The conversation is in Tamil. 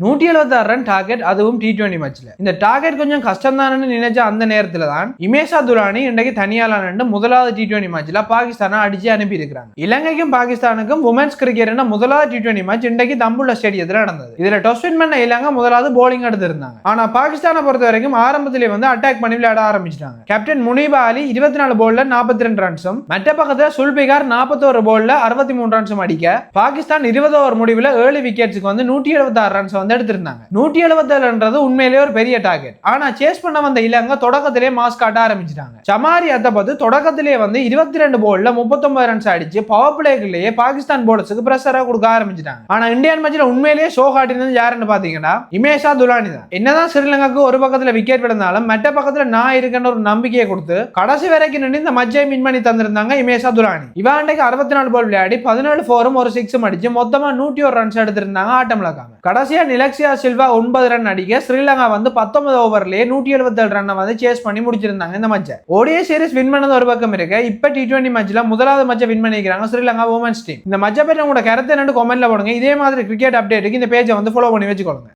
176 ரன் டார்கெட், அதுவும் T20 மேட்ச்ல. இந்த டார்கெட் கொஞ்சம் கஷ்டம் தான் நினைச்ச அந்த நேரத்துல தான் இமேஷா துலானி இன்றைக்கு தனியாளர் முதலாவது T20 மேட்ச்ல பாகிஸ்தானை அடிச்சு அனுப்பி இருக்காங்க. இலங்கைக்கும் பாகிஸ்தானுக்கும் உமன்ஸ் கிரிக்கெட் முதலாவது T20 மேட்ச் இன்றைக்கு தம்புள்ள ஸ்டேடியத்தில் நடந்தது. இதுல டாஸ் வின் பண்ண இலங்கை முதலாவது போலிங் எடுத்திருந்தாங்க. ஆனா பாகிஸ்தானை பொறுத்த வரைக்கும் ஆரம்பத்திலே அட்டாக் பண்ணி விளையாட ஆரம்பிச்சிட்டாங்க. கேப்டன் முனீபா அலி 24 பால்ல 42 ரன்ஸும், மற்ற பக்கத்துல சுல்பிகார் 41 பால்ல 63 ரன்ஸும் அடிக்க பாகிஸ்தான் 20 ஓவர் முடிவில் 7 விக்கெட்ஸுக்கு 176 ரன்ஸ் எடுத்திருந்தாங்க. 177 உண்மையிலேயே ஒரு பெரிய டார்கெட். ஆனா சேஸ் பண்ண வந்த இலங்கை தொடக்கத்திலே மாஸ் காட்ட ஆரம்பிச்சிட்டாங்க. சமாரி அத்தபத்து தொடக்கத்திலே 22 பால்ல 39 ரன்ஸ் அடிச்சு பவர் பிளேக்குள்ளேயே பாகிஸ்தான் போலர்ஸுக்கு பிரஷரா கொடுக்க ஆரம்பிச்சிட்டாங்க. ஆனா இந்தியன் மேட்ச்ல உண்மையிலேயே ஷோ காட்டினது யாருன்னு பாத்தீங்கன்னா இமேஷா துலானி தான். என்னதான் ஸ்ரீலங்காக்கு ஒரு பக்கத்துல விக்கெட் விழுந்தாலும் மற்ற பக்கத்துல நான் இருக்கேன்னு ஒரு நம்பிக்கையை கொடுத்து கடைசி வரைக்கும் நின்று இந்த மச்சை வின் பண்ணி தந்திருந்தாங்க இமேஷா துலானி. இவாண்டைக்கு 64 பால் விளையாடி 17 4 ஒரு 6 அடிச்சு மொத்தமா 101 ரன்ஸ் எடுத்திருந்தாங்க ஆட்டம் இழக்காம. கடைசியா நிலக்ஷியா சில்வா 9 ரன் அடிக்க ஸ்ரீலங்கா 19 ஓவர்லயே 177 ரன்னை சேஸ் பண்ணி முடிச்சிருந்தாங்க இந்த மேட்சை. ஓடிஐ சீரிஸ் வின் பண்ணது ஒரு பக்கம் இருக்கு. இப்ப T20 மேட்ச்ல முதலாவது மேட்சை வின் பண்ணிக்கிறாங்க ஸ்ரீலங்கா வுமன்ஸ் டீம். இந்த மேட்சை பற்றி உங்களோட கருத்து என்னன்னு கமெண்ட்ல போடுங்க. இதே மாதிரி கிரிக்கெட் அப்டேட்டுக்கு இந்த பேஜை ஃபாலோ பண்ணி வச்சுக்கோங்க.